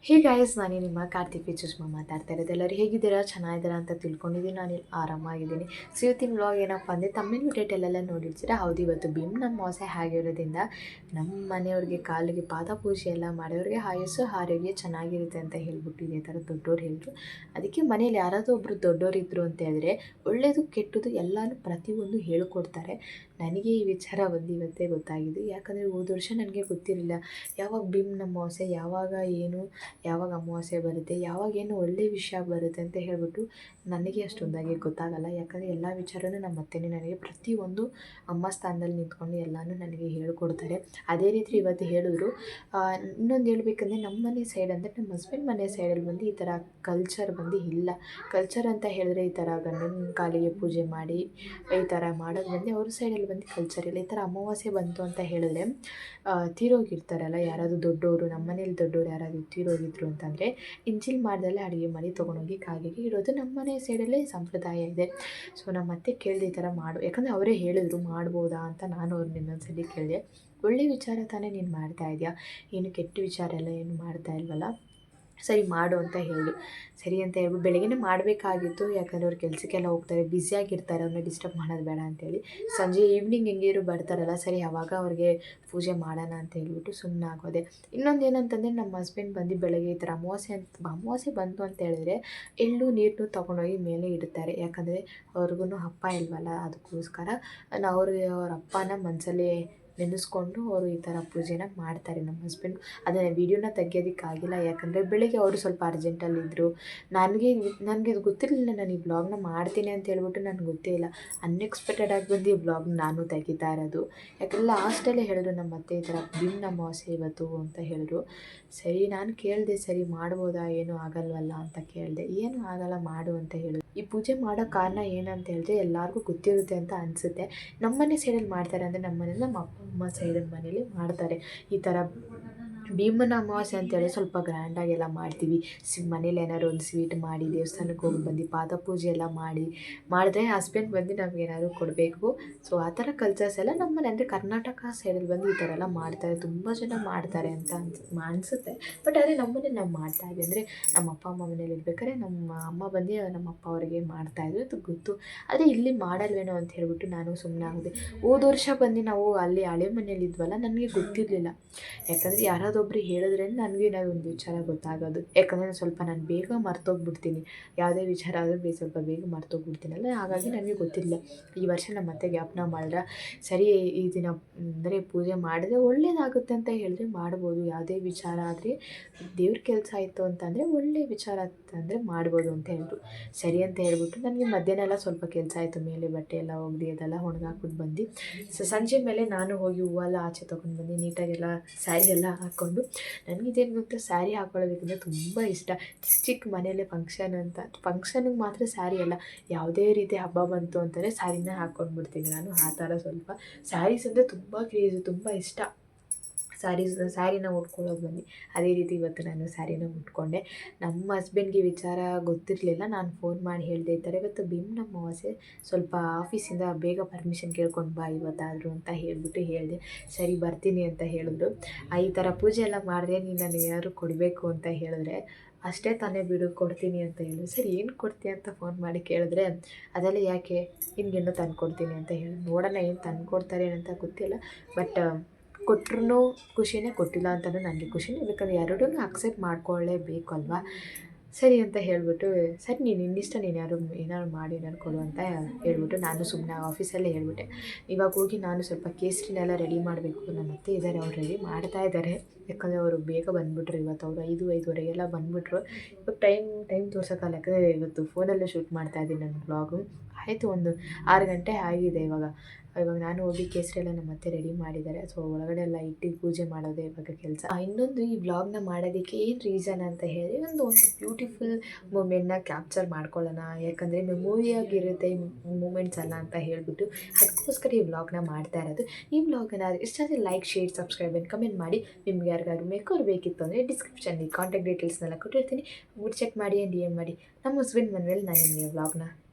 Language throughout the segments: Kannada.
ಹೇ ಗಾಯ್ಸ್, ನಾನು ನಿಮ್ಮ ಕಾರ್ತಿಕ್ ಸುಷ್ಮಾ ಮಾತಾಡ್ತಾ ಇರೋದು. ಎಲ್ಲರೂ ಹೇಗಿದ್ದೀರಾ? ಚೆನ್ನಾಗಿದ್ದೀರಾ ಅಂತ ತಿಳ್ಕೊಂಡಿದ್ದೀನಿ. ನಾನು ಇಲ್ಲಿ ಆರಾಮಾಗಿದ್ದೀನಿ. ಸೊ ಇವತ್ತಿನ ವ್ಲಾಗ್ ಏನಪ್ಪ ಅಂದರೆ ತಮಿಳು ಡೇಟಲ್ಲೆಲ್ಲ ನೋಡಿರ್ತೀರ. ಹೌದು, ಇವತ್ತು ಭೀಮ್ನ ಅಮಾವಾಸ್ಯೆ ಆಗಿರೋದ್ರಿಂದ ನಮ್ಮ ಮನೆಯವ್ರಿಗೆ ಕಾಲಿಗೆ ಪಾದ ಪೂಜೆ ಎಲ್ಲ ಮಾಡೋರಿಗೆ ಆಯಸ್ಸು ಆರೋಗ್ಯ ಚೆನ್ನಾಗಿರುತ್ತೆ ಅಂತ ಹೇಳ್ಬಿಟ್ಟು ಇದೇ ಥರ ದೊಡ್ಡವ್ರು ಹೇಳಿದ್ರು. ಅದಕ್ಕೆ ಮನೇಲಿ ಯಾರಾದರೂ ಒಬ್ಬರು ದೊಡ್ಡೋರು ಇದ್ದರು ಅಂತ ಹೇಳಿದ್ರೆ ಒಳ್ಳೆಯದು ಕೆಟ್ಟದ್ದು ಎಲ್ಲನೂ ಪ್ರತಿಯೊಂದು ಹೇಳ್ಕೊಡ್ತಾರೆ. ನನಗೆ ಈ ವಿಚಾರ ಒಂದು ಇವತ್ತೇ ಗೊತ್ತಾಗಿದೆ. ಯಾಕಂದರೆ ಹೋದ ವರ್ಷ ನನಗೆ ಗೊತ್ತಿರಲಿಲ್ಲ ಯಾವಾಗ ಭೀಮ್ನ ಅಮಾವಾಸ್ಯೆ, ಯಾವಾಗ ಏನು, ಯಾವಾಗ ಅಮಾವಾಸ್ಯೆ ಬರುತ್ತೆ, ಯಾವಾಗ ಏನು ಒಳ್ಳೆಯ ವಿಷಯ ಬರುತ್ತೆ ಅಂತ ಹೇಳ್ಬಿಟ್ಟು ನನಗೆ ಅಷ್ಟೊಂದಾಗಿ ಗೊತ್ತಾಗಲ್ಲ. ಯಾಕಂದರೆ ಎಲ್ಲ ವಿಚಾರನೂ ನಮ್ಮ ಅತ್ತೆನೇ ನನಗೆ ಪ್ರತಿಯೊಂದು ಅಮ್ಮ ಸ್ಥಾನದಲ್ಲಿ ನಿಂತ್ಕೊಂಡು ಎಲ್ಲನೂ ನನಗೆ ಹೇಳ್ಕೊಡ್ತಾರೆ. ಅದೇ ರೀತಿ ಇವತ್ತು ಹೇಳಿದ್ರು. ಇನ್ನೊಂದು ಹೇಳ್ಬೇಕಂದ್ರೆ ನಮ್ಮ ಮನೆ ಸೈಡ್ ಅಂದರೆ ನಮ್ಮ ಹಸ್ಬೆಂಡ್ ಮನೆ ಸೈಡಲ್ಲಿ ಬಂದು ಈ ಥರ ಕಲ್ಚರ್ ಬಂದು ಇಲ್ಲ. ಕಲ್ಚರ್ ಅಂತ ಹೇಳಿದ್ರೆ ಈ ಥರ ಗಂಡನ ಕಾಲಿಗೆ ಪೂಜೆ ಮಾಡಿ ಈ ಥರ ಮಾಡೋದು ಬಂದು ಅವ್ರ ಸೈಡಲ್ಲಿ ಬಂದು ಕಲ್ಚರ್ ಇಲ್ಲ. ಈ ಥರ ಅಮಾವಾಸ್ಯೆ ಬಂತು ಅಂತ ಹೇಳಿದ್ರೆ ತೀರೋಗಿರ್ತಾರಲ್ಲ ಯಾರಾದರೂ ದೊಡ್ಡವರು, ನಮ್ಮ ಮನೇಲಿ ದೊಡ್ಡವರು ಯಾರಾದರೂ ತೀರೋಗಿದ್ರು ಅಂತಂದರೆ ಇಂಚಿಲ್ ಮಾಡ್ದಲ್ಲೇ ಅಡುಗೆ ಮಾಡಿ ತೊಗೊಂಡೋಗಿ ಕಾಗೆಗೆ ಇಡೋದು ನಮ್ಮ ಮನೆ ಸೈಡಲ್ಲೇ ಸಂಪ್ರದಾಯ ಇದೆ. ಸೊ ನಮ್ಮ ಅತ್ತೆ ಕೇಳಿದೆ ಈ ಥರ ಮಾಡು, ಯಾಕಂದರೆ ಅವರೇ ಹೇಳಿದ್ರು ಮಾಡ್ಬೋದಾ ಅಂತ. ನಾನು ಅವ್ರನ್ನ ಇನ್ನೊಂದ್ಸಲಿ ಕೇಳಿದೆ, ಒಳ್ಳೆ ವಿಚಾರ ತಾನೇ ನೀನು ಮಾಡ್ತಾ ಇದೆಯಾ, ಏನು ಕೆಟ್ಟ ವಿಚಾರ ಎಲ್ಲ ಏನು ಮಾಡ್ತಾ ಇಲ್ವಲ್ಲ, ಸರಿ ಮಾಡು ಅಂತ ಹೇಳಿದ್ರು. ಸರಿ ಅಂತ ಹೇಳ್ಬಿಟ್ಟು ಬೆಳಗ್ಗೆನೇ ಮಾಡಬೇಕಾಗಿತ್ತು. ಯಾಕಂದರೆ ಅವ್ರು ಕೆಲಸಕ್ಕೆಲ್ಲ ಹೋಗ್ತಾರೆ, ಬ್ಯುಸಿಯಾಗಿರ್ತಾರೆ, ಅವ್ರನ್ನ ಡಿಸ್ಟರ್ಬ್ ಮಾಡೋದು ಬೇಡ ಅಂತೇಳಿ. ಸಂಜೆ ಈವ್ನಿಂಗ್ ಹೆಂಗಿರು ಬರ್ತಾರಲ್ಲ, ಸರಿ ಅವಾಗ ಅವ್ರಿಗೆ ಪೂಜೆ ಮಾಡೋಣ ಅಂತ ಹೇಳ್ಬಿಟ್ಟು ಸುಮ್ಮನೆ ಆಗೋದೆ. ಇನ್ನೊಂದು ಏನಂತಂದರೆ ನಮ್ಮ ಹಸ್ಬೆಂಡ್ ಬಂದು ಬೆಳಗ್ಗೆ ಈ ಥರ ಅಮಾವಾಸ್ಯೆ ಬಂತು ಅಂತ ಹೇಳಿದ್ರೆ ಎಳ್ಳು ನೀರನ್ನು ತೊಗೊಂಡೋಗಿ ಮೇಲೆ ಇಡ್ತಾರೆ. ಯಾಕಂದರೆ ಅವ್ರಿಗೂ ಹಬ್ಬ ಇಲ್ವಲ್ಲ, ಅದಕ್ಕೋಸ್ಕರ ಅವ್ರ ಅಪ್ಪನ ಮನಸ್ಸಲ್ಲಿ ನೆನೆಸ್ಕೊಂಡು ಅವರು ಈ ಥರ ಪೂಜೆನ ಮಾಡ್ತಾರೆ ನಮ್ಮ ಹಸ್ಬೆಂಡ್. ಅದನ್ನು ವೀಡಿಯೋನ ತೆಗಿಯೋದಕ್ಕಾಗಿಲ್ಲ, ಯಾಕಂದರೆ ಬೆಳಿಗ್ಗೆ ಅವರು ಸ್ವಲ್ಪ ಅರ್ಜೆಂಟಲ್ಲಿದ್ದರು. ನನಗೆ ಇದು ಗೊತ್ತಿರಲಿಲ್ಲ, ನಾನು ಈ ಬ್ಲಾಗ್ನ ಮಾಡ್ತೀನಿ ಅಂತ ಹೇಳ್ಬಿಟ್ಟು ನನಗೆ ಗೊತ್ತೇ ಇಲ್ಲ. ಅನ್ಎಕ್ಸ್ಪೆಕ್ಟೆಡಾಗಿ ಬಂದು ಈ ಬ್ಲಾಗ್ನ ನಾನು ತೆಗಿತಾ ಇರೋದು. ಯಾಕಂದರೆ ಲಾಸ್ಟಲ್ಲೇ ಹೇಳಿದ್ರು ನಮ್ಮ ಅತ್ತೆ ಈ ಥರ ಭೀಮ್ನ ಅಮಾವಾಸ್ಯೆ ಇವತ್ತು ಅಂತ ಹೇಳಿದ್ರು. ಸರಿ ನಾನು ಕೇಳಿದೆ, ಸರಿ ಮಾಡ್ಬೋದಾ, ಏನೂ ಆಗಲ್ವಲ್ಲ ಅಂತ ಕೇಳಿದೆ. ಏನೂ ಆಗಲ್ಲ ಮಾಡು ಅಂತ ಹೇಳಿದ್ರು. ಈ ಪೂಜೆ ಮಾಡೋ ಕಾರಣ ಏನಂತ ಹೇಳಿದ್ರೆ ಎಲ್ಲರಿಗೂ ಗೊತ್ತಿರುತ್ತೆ ಅಂತ ಅನಿಸುತ್ತೆ. ನಮ್ಮ ಮನೆ ಸೈಡಲ್ಲಿ ಮಾಡ್ತಾರೆ ಅಂದರೆ ನಮ್ಮ ಮನೇಲಿ ನಮ್ಮ ಅಪ್ಪ ಅಮ್ಮ ಸೈಡಲ್ಲಿ ಮನೇಲಿ ಮಾಡ್ತಾರೆ. ಈ ಥರ ಭೀಮನ ಅಮಾವಾಸ್ಯೆ ಅಂತೇಳಿ ಸ್ವಲ್ಪ ಗ್ರ್ಯಾಂಡಾಗೆಲ್ಲ ಮಾಡ್ತೀವಿ. ಮನೇಲಿ ಏನಾದ್ರು ಒಂದು ಸ್ವೀಟ್ ಮಾಡಿ ದೇವಸ್ಥಾನಕ್ಕೆ ಹೋಗಿ ಬಂದು ಪಾದ ಪೂಜೆ ಎಲ್ಲ ಮಾಡಿದ್ರೆ ಹಸ್ಬೆಂಡ್ ಬಂದು ನಮಗೇನಾದ್ರು ಕೊಡಬೇಕು. ಸೊ ಆ ಥರ ಕಲ್ಚರ್ಸ್ ಎಲ್ಲ ನಮ್ಮ ಮನೆ ಅಂದರೆ ಕರ್ನಾಟಕ ಸೈಡಲ್ಲಿ ಬಂದು ಈ ಥರ ಎಲ್ಲ ಮಾಡ್ತಾರೆ, ತುಂಬ ಜನ ಮಾಡ್ತಾರೆ ಅಂತ ಅನಿಸುತ್ತೆ. ಬಟ್ ಆದರೆ ನಮ್ಮ ಮನೇಲಿ ನಾವು ಮಾಡ್ತಾಯಿದ್ವಿ. ಅಂದರೆ ನಮ್ಮ ಅಪ್ಪ ಅಮ್ಮ ಮನೇಲಿ ಇರ್ಬೇಕಾದ್ರೆ ನಮ್ಮ ಅಮ್ಮ ಬಂದು ನಮ್ಮ ಅಪ್ಪ ಅವರಿಗೆ ಮಾಡ್ತಾಯಿದ್ರು, ಅದು ಗೊತ್ತು. ಅದೇ ಇಲ್ಲಿ ಮಾಡಲ್ವೇನೋ ಅಂತ ಹೇಳ್ಬಿಟ್ಟು ನಾನು ಸುಮ್ಮನೆ ಆಗಿದೆ. ಹೋದ ವರ್ಷ ಬಂದು ನಾವು ಅಲ್ಲಿ ಹಳೆ ಮನೇಲಿ ಇದ್ವಲ್ಲ, ನನಗೆ ಗೊತ್ತಿರಲಿಲ್ಲ. ಯಾಕಂದರೆ ಯಾರಾದೊಬ್ಬರು ಹೇಳಿದ್ರೆ ನನಗೆ ಏನಾದ್ರು ಒಂದು ವಿಚಾರ ಗೊತ್ತಾಗೋದು. ಯಾಕಂದರೆ ಸ್ವಲ್ಪ ನಾನು ಬೇಗ ಮರ್ತೋಗ್ಬಿಡ್ತೀನಿ, ಯಾವುದೇ ವಿಚಾರ ಆದರೂ ಸ್ವಲ್ಪ ಬೇಗ ಮರ್ತೋಗ್ಬಿಡ್ತೀನಲ್ಲ, ಹಾಗಾಗಿ ನನಗೆ ಗೊತ್ತಿರಲಿಲ್ಲ. ಈ ವರ್ಷ ನಮ್ಮ ಅತ್ತೆ ಜ್ಞಾಪನ ಮಾಡಿದ್ರೆ ಸರಿ ಈ ದಿನ ಅಂದರೆ ಪೂಜೆ ಮಾಡಿದ್ರೆ ಒಳ್ಳೇದಾಗುತ್ತೆ ಅಂತ ಹೇಳಿದ್ರೆ ಮಾಡ್ಬೋದು. ಯಾವುದೇ ವಿಚಾರ ಆದರೆ ದೇವ್ರ ಕೆಲಸ ಆಯಿತು ಅಂತಂದರೆ ಒಳ್ಳೆಯ ವಿಚಾರ ಅಂತಂದರೆ ಮಾಡ್ಬೋದು ಅಂತ ಹೇಳಿದ್ರು. ಸರಿ ಅಂತ ಹೇಳ್ಬಿಟ್ಟು ನನಗೆ ಮಧ್ಯಾಹ್ನ ಎಲ್ಲ ಸ್ವಲ್ಪ ಕೆಲಸ ಆಯಿತು, ಮೇಲೆ ಬಟ್ಟೆ ಎಲ್ಲ ಒಗ್ದು ಅದೆಲ್ಲ ಒಣಗಾಕ್ಬಿಟ್ಟು ಬಂದು ಸಂಜೆ ಮೇಲೆ ನಾನು ಹೋಗಿ ಹೂವೆಲ್ಲ ಆಚೆ ತೊಗೊಂಡು ಬಂದು ನೀಟಾಗೆಲ್ಲ ಸ್ಯಾರಿ ಎಲ್ಲ ಹಾಕ್ಕೊಂಡು, ನನಗಿದೇನು ಗೊತ್ತಾ, ಸ್ಯಾರಿ ಹಾಕ್ಕೊಳ್ಳೋದಕ್ಕಿಂತ ತುಂಬ ಇಷ್ಟ. ಚಿಕ್ಕ ಮನೆಯಲ್ಲೇ ಫಂಕ್ಷನಿಗೆ ಮಾತ್ರ ಸ್ಯಾರಿ ಅಲ್ಲ, ಯಾವುದೇ ರೀತಿ ಹಬ್ಬ ಬಂತು ಅಂತಂದರೆ ಸ್ಯಾರಿನ ಹಾಕ್ಕೊಂಡ್ಬಿಡ್ತೀನಿ ನಾನು. ಆ ಥರ ಸ್ವಲ್ಪ ಸ್ಯಾರೀಸ್ ಅಂದರೆ ತುಂಬ ಕ್ರೇಜು, ತುಂಬ ಇಷ್ಟ. ಸ್ಯಾರಿನ ಉಟ್ಕೊಳ್ಳೋದು ಬನ್ನಿ. ಅದೇ ರೀತಿ ಇವತ್ತು ನಾನು ಸ್ಯಾರಿನ ಉಟ್ಕೊಂಡೆ. ನಮ್ಮ ಹಸ್ಬೆಂಡ್ಗೆ ವಿಚಾರ ಗೊತ್ತಿರಲಿಲ್ಲ, ನಾನು ಫೋನ್ ಮಾಡಿ ಹೇಳಿದೆ ಈ ಥರ ಇವತ್ತು ಭೀಮ್ನ ಅಮಾವಾಸ್ಯೆ, ಸ್ವಲ್ಪ ಆಫೀಸಿಂದ ಬೇಗ ಪರ್ಮಿಷನ್ ಕೇಳ್ಕೊಂಡು ಬಾ ಇವತ್ತಾದರೂ ಅಂತ ಹೇಳಿದೆ. ಸರಿ ಬರ್ತೀನಿ ಅಂತ ಹೇಳಿದ್ರು. ಈ ಥರ ಪೂಜೆ ಎಲ್ಲ ಮಾಡಿದ್ರೆ ನೀನು ನನಗೆ ಏನಾದ್ರು ಕೊಡಬೇಕು ಅಂತ ಹೇಳಿದ್ರೆ ಅಷ್ಟೇ ತಾನೇ ಬಿಡು ಕೊಡ್ತೀನಿ ಅಂತ ಹೇಳಿದ್ರು. ಸರಿ ಏನು ಕೊಡ್ತೀಯ ಅಂತ ಫೋನ್ ಮಾಡಿ ಕೇಳಿದ್ರೆ ಅದೆಲ್ಲ ಯಾಕೆ, ನಿನಗೇನೋ ತಂದು ಕೊಡ್ತೀನಿ ಅಂತ ಹೇಳಿ. ನೋಡೋಣ ಏನು ತಂದು ಕೊಡ್ತಾರೆ ಅಂತ ಗೊತ್ತಿಲ್ಲ. ಬಟ್ ಕೊಟ್ಟರು ಖುಷಿನೇ, ಕೊಟ್ಟಿಲ್ಲ ಅಂತಲೂ ನನಗೆ ಖುಷಿನೇ. ಯಾಕಂದರೆ ಎರಡನ್ನೂ ಅಕ್ಸೆಪ್ಟ್ ಮಾಡ್ಕೊಳ್ಳೇಬೇಕು ಅಲ್ವಾ. ಸರಿ ಅಂತ ಹೇಳಿಬಿಟ್ಟು, ಸರಿ ನೀನು ನಿನ್ನಿಷ್ಟ, ನೀನು ಏನಾದ್ರು ಮಾಡಿ ಏನಾದ್ರು ಕೊಡು ಅಂತ ಹೇಳ್ಬಿಟ್ಟು ನಾನು ಸುಮ್ಮನೆ ಆಫೀಸಲ್ಲೇ ಹೇಳ್ಬಿಟ್ಟೆ. ಇವಾಗ ಹೋಗಿ ನಾನು ಸ್ವಲ್ಪ ಕೇಸರಿನೆಲ್ಲ ರೆಡಿ ಮಾಡಬೇಕು. ನಮ್ಮ ಅತ್ತೆ ಇದ್ದಾರೆ, ಅವ್ರು ರೆಡಿ ಮಾಡ್ತಾ ಇದ್ದಾರೆ. ಯಾಕಂದರೆ ಅವರು ಬೇಗ ಬಂದುಬಿಟ್ರು ಇವತ್ತು. ಅವರು 5-5:30 ಬಂದುಬಿಟ್ರು. ಇವಾಗ ಟೈಮ್ ತೋರ್ಸೋಕ್ಕಲ್ಲ, ಯಾಕಂದರೆ ಇವತ್ತು ಫೋನಲ್ಲೇ ಶೂಟ್ ಮಾಡ್ತಾಯಿದ್ದೀನಿ ನನ್ನ ಬ್ಲಾಗು. ಆಯಿತು, ಒಂದು 6 ಗಂಟೆ ಆಗಿದೆ ಇವಾಗ ನಾನು ಹೋಗಿ ಕೇಸರಿ ಎಲ್ಲ ನಮ್ಮ ಅತ್ತೆ ರೆಡಿ ಮಾಡಿದ್ದಾರೆ. ಸೊ ಒಳಗಡೆ ಎಲ್ಲ ಇಟ್ಟು ಪೂಜೆ ಮಾಡೋದೇ ಇವಾಗ ಕೆಲಸ. ಇನ್ನೊಂದು ಈ ವ್ಲಾಗ್ನ ಮಾಡೋದಕ್ಕೆ ಏನು ರೀಸನ್ ಅಂತ ಹೇಳಿ ಒಂದು ಬ್ಯೂಟಿಫುಲ್ ಮೂಮೆಂಟ್ನ ಕ್ಯಾಪ್ಚರ್ ಮಾಡ್ಕೊಳ್ಳೋಣ, ಯಾಕಂದರೆ ಮೆಮೊರಿಯಾಗಿರುತ್ತೆ ಈ ಮೂಮೆಂಟ್ಸ್ ಎಲ್ಲ ಅಂತ ಹೇಳಿಬಿಟ್ಟು ಅದಕ್ಕೋಸ್ಕರ ಈ ವ್ಲಾಗ್ನ ಮಾಡ್ತಾ ಇರೋದು. ಈ ವ್ಲಾಗನ್ನ ಇಷ್ಟ ಆದರೆ like, share, subscribe and comment ಮಾಡಿ. ನಿಮ್ಗೆ ಯಾರಿಗಾದ್ರು ಮೇಕವ್ರು ಬೇಕಿತ್ತು ಅಂದರೆ ಡಿಸ್ಕ್ರಿಪ್ಷನ್ಲಿ ಕಾಂಟ್ಯಾಕ್ಟ್ ಡೀಟೇಲ್ಸ್ನೆಲ್ಲ ಕೊಟ್ಟಿರ್ತೀನಿ, ಚೆಕ್ ಮಾಡಿ ಆ್ಯಂಡ್ DM ಮಾಡಿ. ನಮ್ಮ ಹಸ್ಬೆಂಡ್ ಮನೇಲಿ ನಾನು ನಿಮಗೆ ವ್ಲಾಗ್ನ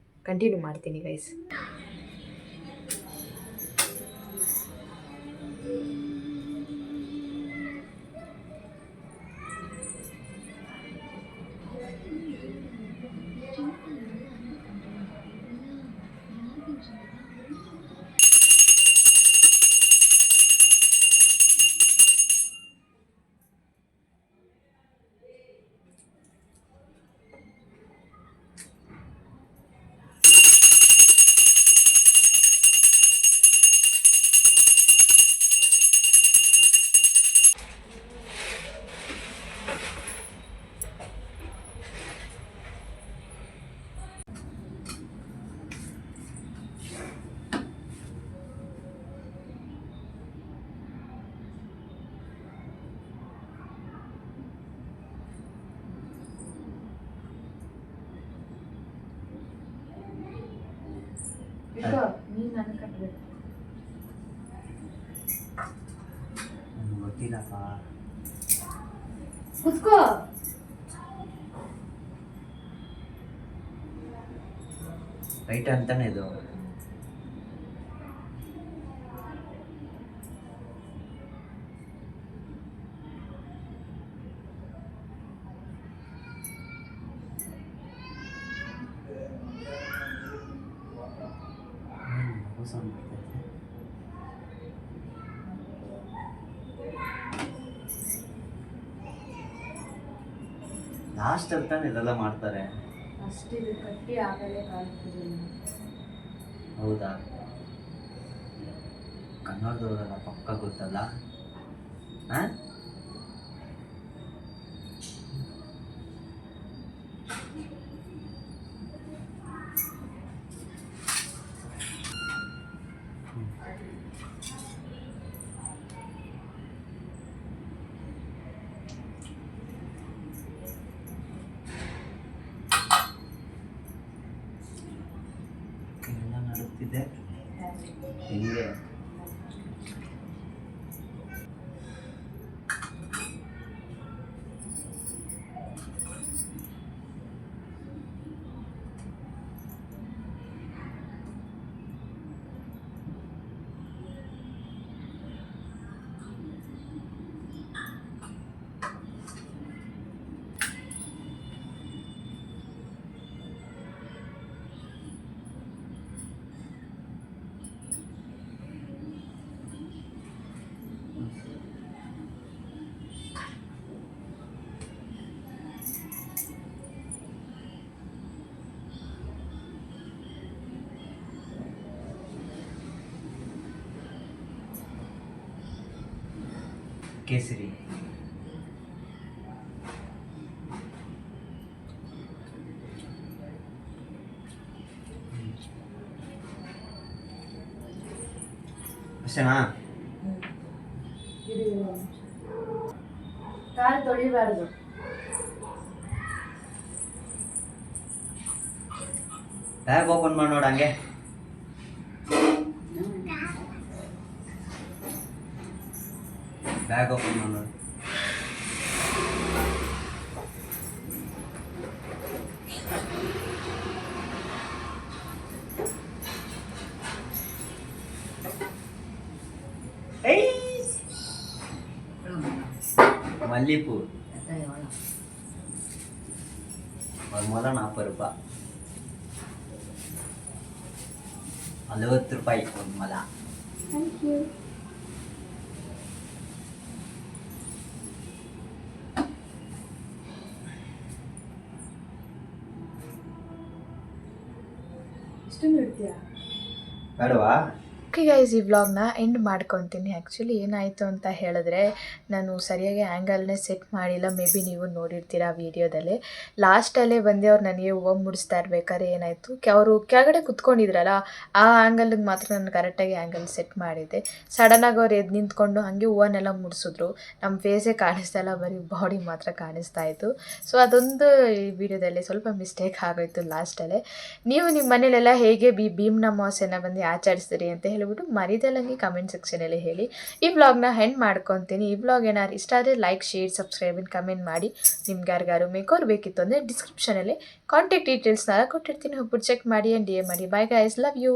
ಕಂಟಿನ್ಯೂ ಮಾಡ್ತೀನಿ ಗೈಸ್. ನೀನು ನನಗೆ ಕಟ್ಟಬೇಕು. ಗೊತ್ತಿಲ್ಲಪ್ಪ. ಕುತ್ಕೋ. ರೈಟ್ ಅಂತಾನೆ ಇದು. ಲಾಸ್ಟ್ ಅಂತಾನೆ ಇದೆಲ್ಲ ಮಾಡ್ತಾರೆ. ಅಷ್ಟಿದು ಕಟ್ಟಿ ಆಗಲೇ ಕಾಲ್ಪೂಜೆ. ಹೌದಾ? ಕನ್ನಡದವರೆಲ್ಲ ಪಕ್ಕ ಗೊತ್ತಲ್ಲ. ಹಾಂ, ಎಲ್ಲ ನಡುತ್ತಿದೆ ಹಿಂಗೆ. ಕೇಸರಿ. ಅಷ್ಟೇನಾ? ಕಾಲು ತೊಳಿಬಾರ್ದು. ಬ್ಯಾಗ್ ಓಪನ್ ಮಾಡಿ ನೋಡ. ಹಂಗೆ ಬ್ಯಾಗ್ ಓಪನ್ ಮಾಡಿ ನೋಡು. ಮಲ್ಲಿಪೂ ಒಂದು ಮೊಲ 40 ರೂಪಾಯಿ, 40 ರೂಪಾಯಿ ಒಂದು ಮೊಲ. Thank you. ಎಷ್ಟು ಬಿಡ್ತೀಯಾ? ಬೇಡವಾ? ಓಕೆ ಗೈಸ್, ಈ ವ್ಲಾಗ್ನ ಎಂಡ್ ಮಾಡ್ಕೊತೀನಿ. ಆ್ಯಕ್ಚುಲಿ ಏನಾಯಿತು ಅಂತ ಹೇಳಿದ್ರೆ, ನಾನು ಸರಿಯಾಗಿ ಆ್ಯಂಗಲ್ನೇ ಸೆಟ್ ಮಾಡಿಲ್ಲ. ಮೇ ಬಿ ನೀವು ನೋಡಿರ್ತೀರ ವೀಡಿಯೋದಲ್ಲಿ. ಲಾಸ್ಟಲ್ಲೇ ಬಂದು ಅವ್ರು ನನಗೆ ಹೂವು ಮುಡಿಸ್ತಾ ಇರ್ಬೇಕಾದ್ರೆ ಏನಾಯಿತು, ಅವರು ಕೆಳಗಡೆ ಕುತ್ಕೊಂಡಿದ್ರಲ್ಲ, ಆ ಆ್ಯಂಗಲ್ಗೆ ಮಾತ್ರ ನಾನು ಕರೆಕ್ಟಾಗಿ ಆ್ಯಂಗಲ್ ಸೆಟ್ ಮಾಡಿದ್ದೆ. ಸಡನ್ನಾಗಿ ಅವ್ರು ಎದ್ದು ನಿಂತ್ಕೊಂಡು ಹಾಗೆ ಹೂವನ್ನೆಲ್ಲ ಮುಡಿಸಿದ್ರು. ನಮ್ಮ ಫೇಸೇ ಕಾಣಿಸ್ತಾ ಇಲ್ಲ, ಬರೀ ಬಾಡಿ ಮಾತ್ರ ಕಾಣಿಸ್ತಾ ಇತ್ತು. ಸೊ ಅದೊಂದು ಈ ವಿಡಿಯೋದಲ್ಲಿ ಸ್ವಲ್ಪ ಮಿಸ್ಟೇಕ್ ಆಗೋಯ್ತು ಲಾಸ್ಟಲ್ಲೇ. ನೀವು ನಿಮ್ಮ ಮನೇಲೆಲ್ಲ ಹೇಗೆ ಭೀಮ್ನ ಅಮಾವಾಸ್ಯೆನ ಬಂದು ಆಚರಿಸ್ತೀರಿ ಅಂತ ಹೇಳಿಬಿಟ್ಟು ಮರಿದಲ್ಲಂಗೆ ಕಮೆಂಟ್ ಸೆಕ್ಷನಲ್ಲಿ ಹೇಳಿ. ಈ ವ್ಲಾಗ್ನ ಹೆಂಡ್ ಮಾಡ್ಕೊತೀನಿ. ಈ ವ್ಲಾಗ್ ಏನಾದ್ರು ಇಷ್ಟ ಆದರೆ ಲೈಕ್, ಶೇರ್, ಸಬ್ಸ್ಕ್ರೈಬ್ ಕಮೆಂಟ್ ಮಾಡಿ. ನಿಮ್ಗೆ ಯಾರಿಗಾರು ಮೇಕೋರ್ ಬೇಕಿತ್ತು ಅಂದರೆ ಡಿಸ್ಕ್ರಿಪ್ಷನಲ್ಲಿ ಕಾಂಟ್ಯಾಕ್ಟ್ ಡೀಟೇಲ್ಸ್ನೆಲ್ಲ ಕೊಟ್ಟಿರ್ತೀನಿ. ಹೋಗ್ಬಿಟ್ಟು ಚೆಕ್ ಮಾಡಿ ಆ್ಯಂಡ್ DM ಮಾಡಿ. Bye guys, love you.